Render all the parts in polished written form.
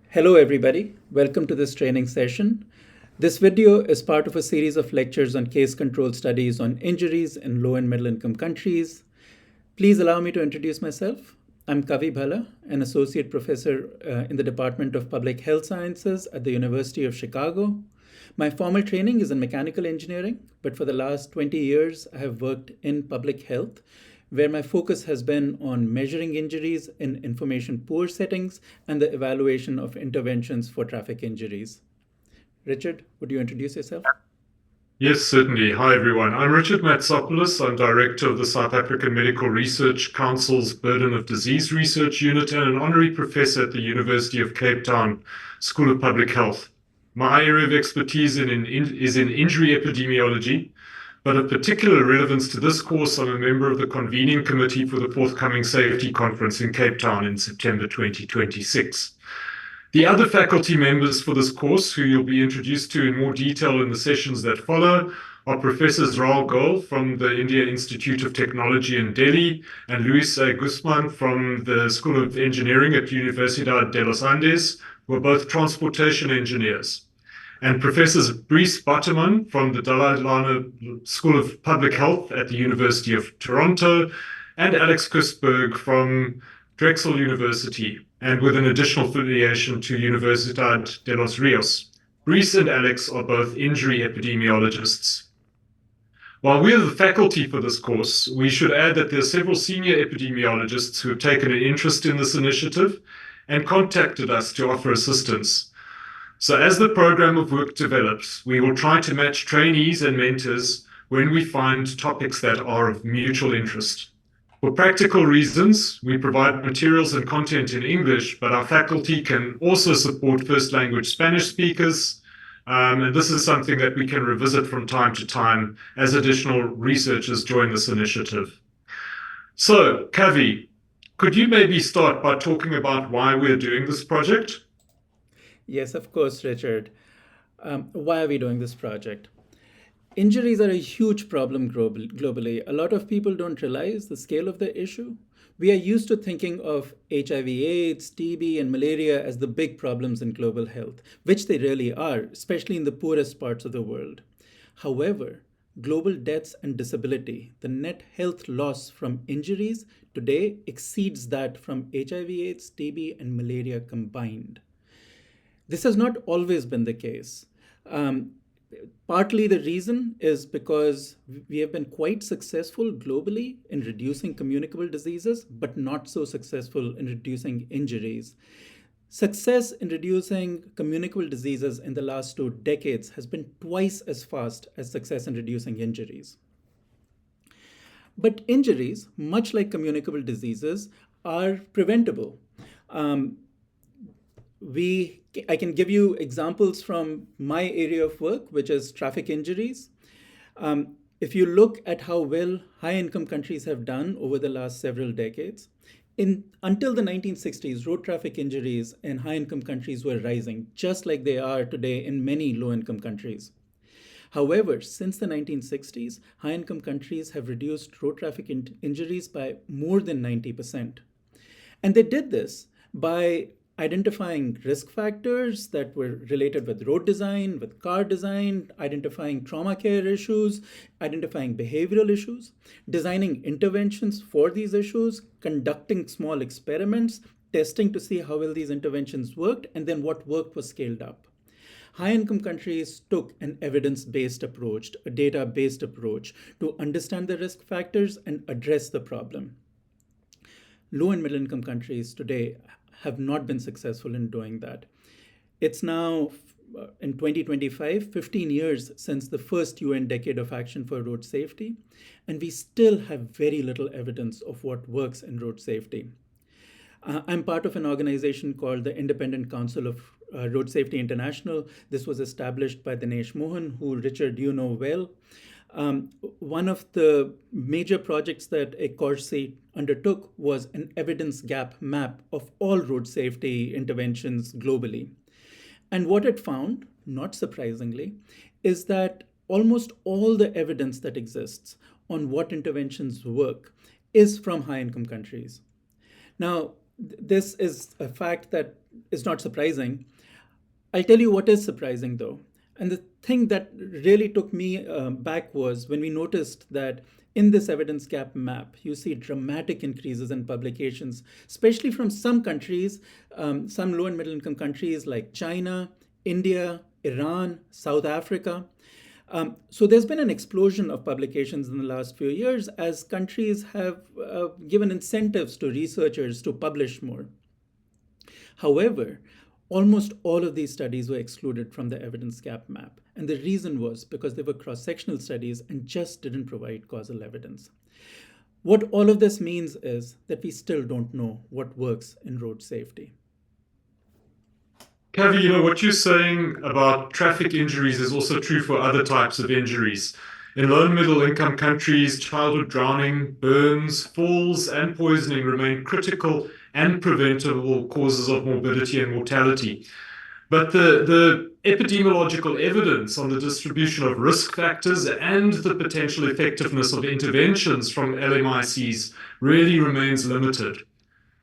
Hello, everybody. Welcome to this training session. This video is part of a series of lectures on case control studies on injuries in low and middle income countries. Please allow me to introduce myself. I'm Kavi Bhalla, an associate professor in the Department of Public Health Sciences at the University of Chicago. My formal training is in mechanical engineering, but for the last 20 years, I have worked in public health, where my focus has been on measuring injuries in information poor settings and the evaluation of interventions for traffic injuries. Richard, would you introduce yourself? Yes, certainly. Hi, everyone. I'm Richard Matzopoulos. I'm director of the South African Medical Research Council's Burden of Disease Research Unit and an honorary professor at the University of Cape Town School of Public Health. My area of expertise is in injury epidemiology, but of particular relevance to this course, I'm a member of the convening committee for the forthcoming safety conference in Cape Town in September 2026. The other faculty members for this course, who you'll be introduced to in more detail in the sessions that follow, are Professors Raul Goel from the India Institute of Technology in Delhi and Luis A. Guzman from the School of Engineering at Universidad de los Andes, who are both transportation engineers, and Professors Brice Botterman from the Dalai Lama School of Public Health at the University of Toronto, and Alex Kussberg from Drexel University, and with an additional affiliation to Universidad de los Rios. Brice and Alex are both injury epidemiologists. While we are the faculty for this course, we should add that there are several senior epidemiologists who have taken an interest in this initiative and contacted us to offer assistance. So as the program of work develops, we will try to match trainees and mentors when we find topics that are of mutual interest. For practical reasons, we provide materials and content in English, but our faculty can also support first language Spanish speakers. And this is something that we can revisit from time to time as additional researchers join this initiative. So, Kavi, could you maybe start by talking about why we're doing this project? Yes, of course, Richard. Why are we doing this project? Injuries are a huge problem globally. A lot of people don't realize the scale of the issue. We are used to thinking of HIV/AIDS, TB, and malaria as the big problems in global health, which they really are, especially in the poorest parts of the world. However, global deaths and disability, the net health loss from injuries today exceeds that from HIV/AIDS, TB, and malaria combined. This has not always been the case. Um, Partly the reason is because we have been quite successful globally in reducing communicable diseases, but not so successful in reducing injuries. Success in reducing communicable diseases in the last 2 decades has been twice as fast as success in reducing injuries. But injuries, much like communicable diseases, are preventable. Um, I can give you examples from my area of work, which is traffic injuries. If you look at how well high income countries have done over the last several decades, until the 1960s, road traffic injuries in high income countries were rising, just like they are today in many low income countries. However, since the 1960s, high income countries have reduced road traffic injuries by more than 90%. And they did this by identifying risk factors that were related with road design, with car design, identifying trauma care issues, identifying behavioral issues, designing interventions for these issues, conducting small experiments, testing to see how well these interventions worked, and then what worked was scaled up. High income countries took an evidence based approach, a data based approach to understand the risk factors and address the problem. Low and middle income countries today have not been successful in doing that. It's now in 2025, 15 years since the first UN Decade of Action for Road Safety, and we still have very little evidence of what works in road safety. I'm part of an organization called the Independent Council of Road Safety International. This was established by Dinesh Mohan, who, Richard, you know well. One of the major projects that ECORSI undertook was an evidence gap map of all road safety interventions globally. And what it found, not surprisingly, is that almost all the evidence that exists on what interventions work is from high income countries. Now, This is a fact that is not surprising. I'll tell you what is surprising though. And the thing that really took me back was when we noticed that in this evidence gap map, you see dramatic increases in publications, especially from some countries, some low and middle income countries like China, India, Iran, South Africa. So there's been an explosion of publications in the last few years as countries have given incentives to researchers to publish more. However, almost all of these studies were excluded from the evidence gap map. And the reason was because they were cross sectional studies and just didn't provide causal evidence. What all of this means is that we still don't know what works in road safety. Kavi, what you're saying about traffic injuries is also true for other types of injuries. In low and middle income countries, childhood drowning, burns, falls, and poisoning remain critical and preventable causes of morbidity and mortality. But the epidemiological evidence on the distribution of risk factors and the potential effectiveness of interventions from LMICs really remains limited.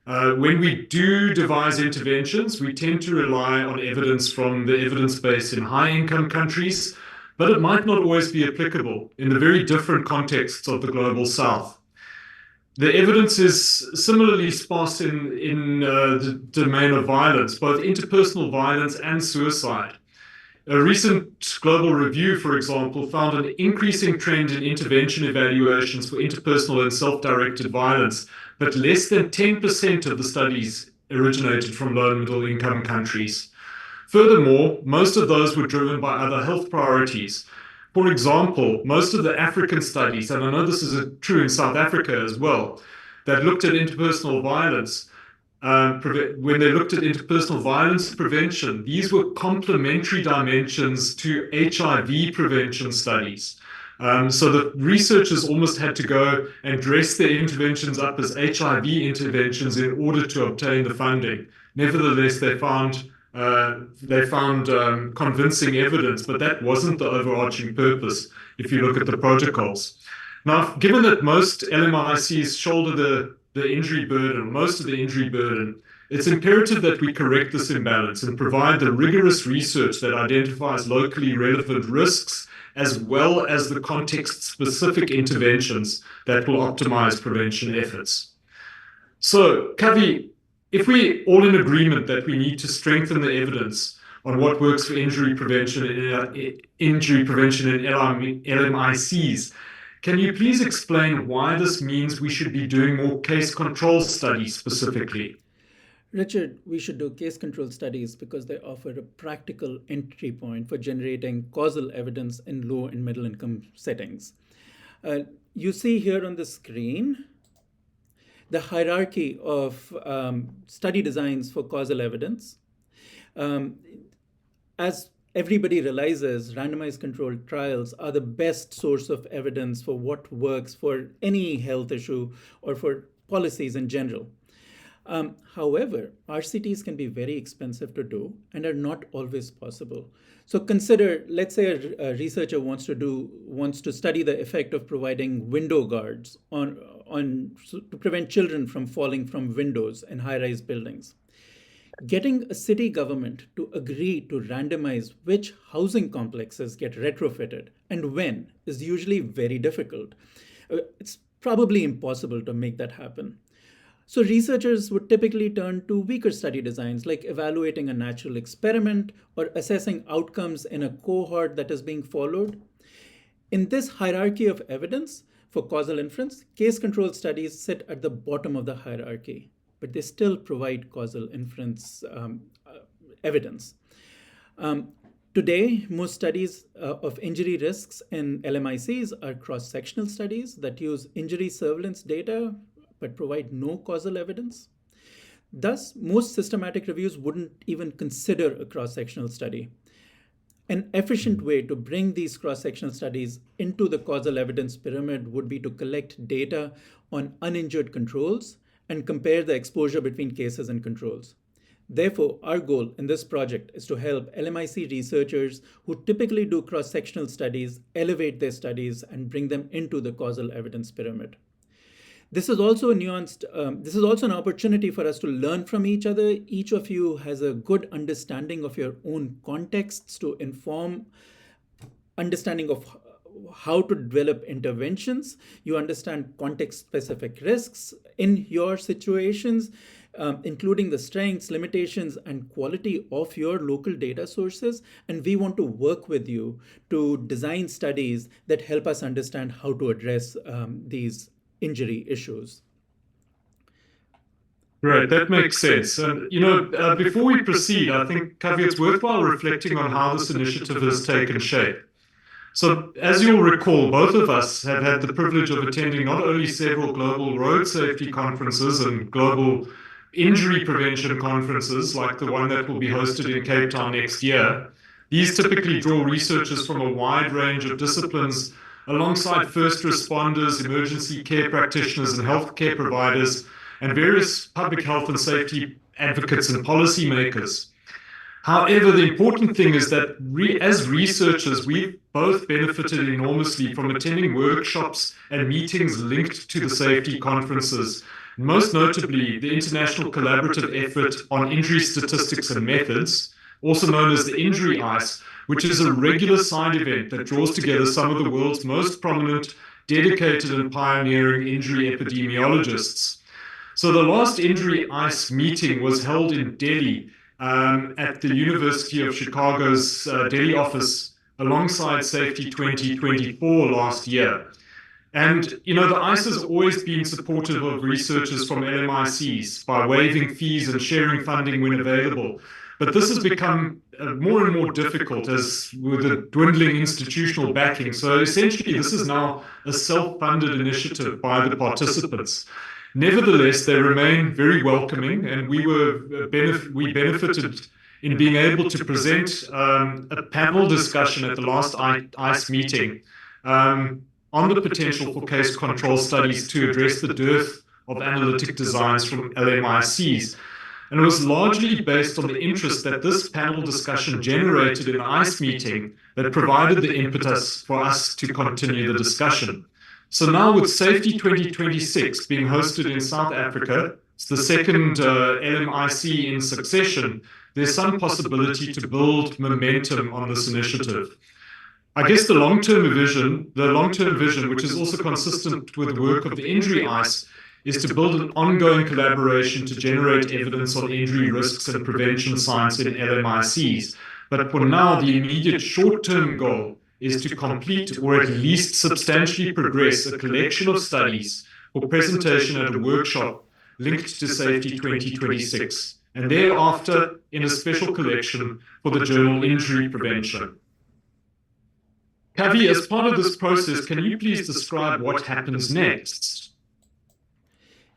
When we do devise interventions, we tend to rely on evidence from the evidence base in high income countries, but it might not always be applicable in the very different contexts of the global south. The evidence is similarly sparse in the domain of violence, both interpersonal violence and suicide. A recent global review, for example, found an increasing trend in intervention evaluations for interpersonal and self-directed violence, but less than 10% of the studies originated from low and middle income countries. Furthermore, most of those were driven by other health priorities. For example, most of the African studies, and I know this is true in South Africa as well, that looked at interpersonal violence, when they looked at interpersonal violence prevention, these were complementary dimensions to HIV prevention studies. So the researchers almost had to go and dress their interventions up as HIV interventions in order to obtain the funding. Nevertheless, they found convincing evidence, but that wasn't the overarching purpose. If you look at the protocols, now, given that most LMICs shoulder the injury burden, most of the injury burden, it's imperative that we correct this imbalance and provide the rigorous research that identifies locally relevant risks as well as the context-specific interventions that will optimize prevention efforts. So, Kavi, if we're all in agreement that we need to strengthen the evidence on what works for injury prevention in LMICs, can you please explain why this means we should be doing more case control studies specifically? Richard, we should do case control studies because they offer a practical entry point for generating causal evidence in low and middle income settings. You see here on the screen the hierarchy of study designs for causal evidence. As everybody realizes, randomized controlled trials are the best source of evidence for what works for any health issue or for policies in general. However, RCTs can be very expensive to do and are not always possible. So consider, let's say a researcher wants to study the effect of providing window guards to prevent children from falling from windows in high-rise buildings. Getting a city government to agree to randomize which housing complexes get retrofitted and when is usually very difficult. It's probably impossible to make that happen. So researchers would typically turn to weaker study designs like evaluating a natural experiment or assessing outcomes in a cohort that is being followed. In this hierarchy of evidence for causal inference, case control studies sit at the bottom of the hierarchy, but they still provide causal inference evidence. Today, most studies of injury risks in LMICs are cross-sectional studies that use injury surveillance data but provide no causal evidence. Thus, most systematic reviews wouldn't even consider a cross-sectional study. An efficient way to bring these cross-sectional studies into the causal evidence pyramid would be to collect data on uninjured controls and compare the exposure between cases and controls. Therefore, our goal in this project is to help LMIC researchers who typically do cross-sectional studies elevate their studies and bring them into the causal evidence pyramid. This is also a nuanced, this is also an opportunity for us to learn from each other. Each of you has a good understanding of your own contexts to inform understanding of how to develop interventions. You understand context specific risks in your situations, including the strengths, limitations, and quality of your local data sources. And we want to work with you to design studies that help us understand how to address these injury issues. Right, that makes sense. And, before we proceed, I think, Kavi, it's worthwhile reflecting on how this initiative has taken shape. So, as you'll recall, both of us have had the privilege of attending not only several global road safety conferences and global injury prevention conferences like the one that will be hosted in Cape Town next year. These typically draw researchers from a wide range of disciplines alongside first responders, emergency care practitioners, and healthcare providers, and various public health and safety advocates and policymakers. However, the important thing is that as researchers, we've both benefited enormously from attending workshops and meetings linked to the safety conferences, most notably the international collaborative effort on injury statistics and methods, also known as the Injury ICE, which is a regular side event that draws together some of the world's most prominent, dedicated, and pioneering injury epidemiologists. So the last Injury ICE meeting was held in Delhi at the University of Chicago's Delhi office alongside Safety 2024 last year. And, the ICE has always been supportive of researchers from LMICs by waiving fees and sharing funding when available. But this has become more and more difficult as with the dwindling institutional backing. So essentially, this is now a self-funded initiative by the participants. Nevertheless, they remain very welcoming, and we benefited in being able to present a panel discussion at the last ICE meeting on the potential for case control studies to address the dearth of analytic designs from LMICs. And it was largely based on the interest that this panel discussion generated in the ICE meeting that provided the impetus for us to continue the discussion. So now with Safety 2026 being hosted in South Africa, it's the second LMIC in succession, there's some possibility to build momentum on this initiative. I guess the long-term vision, which is also consistent with the work of the Injury ICE, is to build an ongoing collaboration to generate evidence on injury risks and prevention science in LMICs. But for now, the immediate short-term goal is to complete or at least substantially progress a collection of studies for presentation at a workshop linked to Safety 2026, and thereafter in a special collection for the journal Injury Prevention. Kavi, as part of this process, can you please describe what happens next?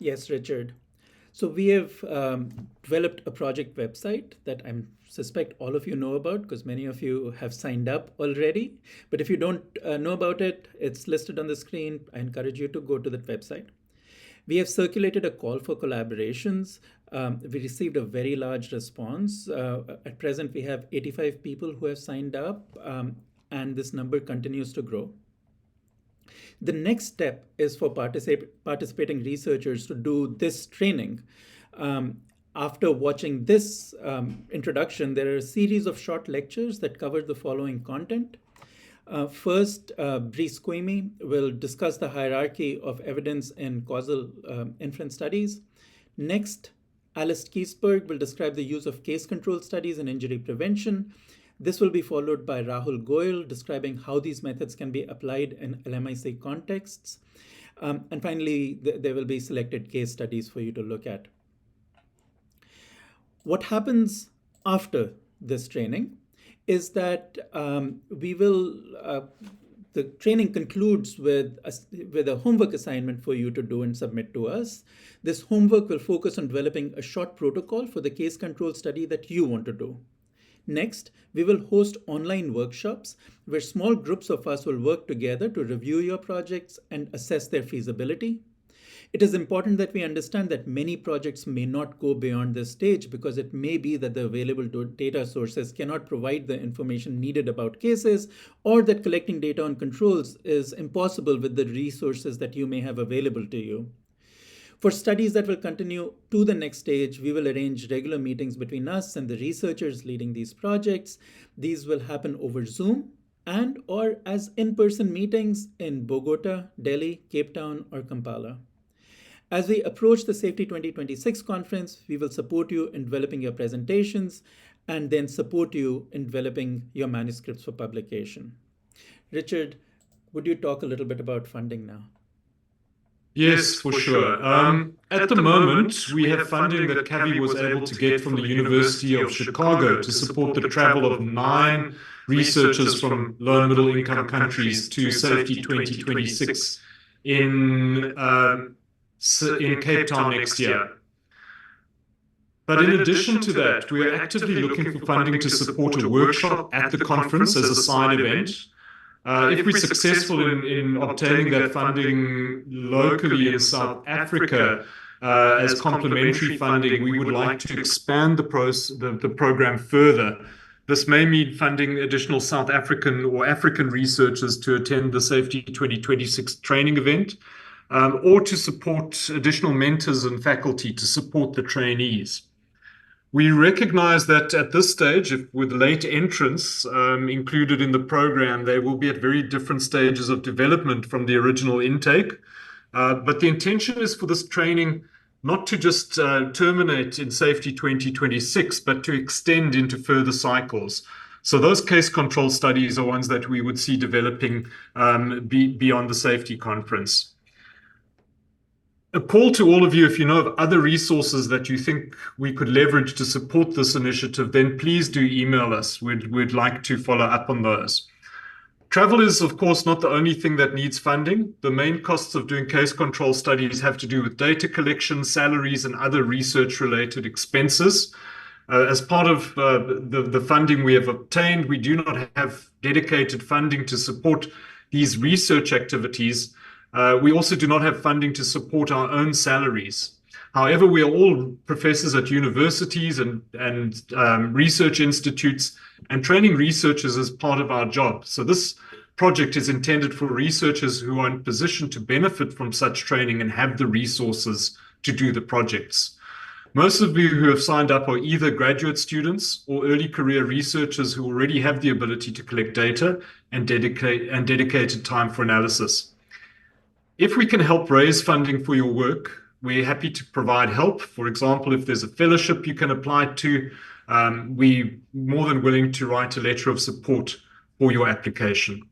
Yes, Richard. So we have developed a project website that I suspect all of you know about because many of you have signed up already. But if you don't know about it, it's listed on the screen. I encourage you to go to that website. We have circulated a call for collaborations. We received a very large response. At present, we have 85 people who have signed up, and this number continues to grow. The next step is for participating researchers to do this training. After watching this introduction, there are a series of short lectures that cover the following content. First, Brice Quimi will discuss the hierarchy of evidence in causal inference studies. Next, Alice Kiesberg will describe the use of case control studies in injury prevention. This will be followed by Rahul Goyal describing how these methods can be applied in LMIC contexts. And finally, there will be selected case studies for you to look at. What happens after this training is that the training concludes with a homework assignment for you to do and submit to us. This homework will focus on developing a short protocol for the case control study that you want to do. Next, we will host online workshops where small groups of us will work together to review your projects and assess their feasibility. It is important that we understand that many projects may not go beyond this stage because it may be that the available data sources cannot provide the information needed about cases, or that collecting data on controls is impossible with the resources that you may have available to you. For studies that will continue to the next stage, we will arrange regular meetings between us and the researchers leading these projects. These will happen over Zoom and or as in-person meetings in Bogota, Delhi, Cape Town, or Kampala. As we approach the Safety 2026 conference, we will support you in developing your presentations and then support you in developing your manuscripts for publication. Richard, would you talk a little bit about funding now? Yes, for sure. At the moment, we have funding that Kavi was able to get from the University of Chicago to support the travel of 9 researchers from low and middle income countries to Safety 2026 in Cape Town next year. But in addition to that, we are actively looking for funding to support a workshop at the conference as a side event. If we're successful in obtaining that funding locally in South Africa as complementary funding, we would like to expand the program further. This may mean funding additional South African or African researchers to attend the Safety 2026 training event, or to support additional mentors and faculty to support the trainees. We recognize that at this stage, with late entrants included in the program, they will be at very different stages of development from the original intake. But the intention is for this training not to just terminate in Safety 2026, but to extend into further cycles. So those case control studies are ones that we would see developing beyond the safety conference. A call to all of you, if you know of other resources that you think we could leverage to support this initiative, then please do email us. We'd like to follow up on those. Travel is, of course, not the only thing that needs funding. The main costs of doing case control studies have to do with data collection, salaries, and other research-related expenses. As part of the funding we have obtained, we do not have dedicated funding to support these research activities. We also do not have funding to support our own salaries. However, we are all professors at universities and research institutes, and training researchers is part of our job. So this project is intended for researchers who are in position to benefit from such training and have the resources to do the projects. Most of you who have signed up are either graduate students or early career researchers who already have the ability to collect data and dedicated time for analysis. If we can help raise funding for your work, we're happy to provide help. For example, if there's a fellowship you can apply to, we're more than willing to write a letter of support for your application.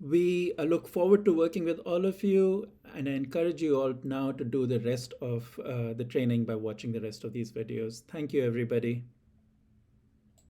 We look forward to working with all of you, and I encourage you all now to do the rest of the training by watching the rest of these videos. Thank you, everybody.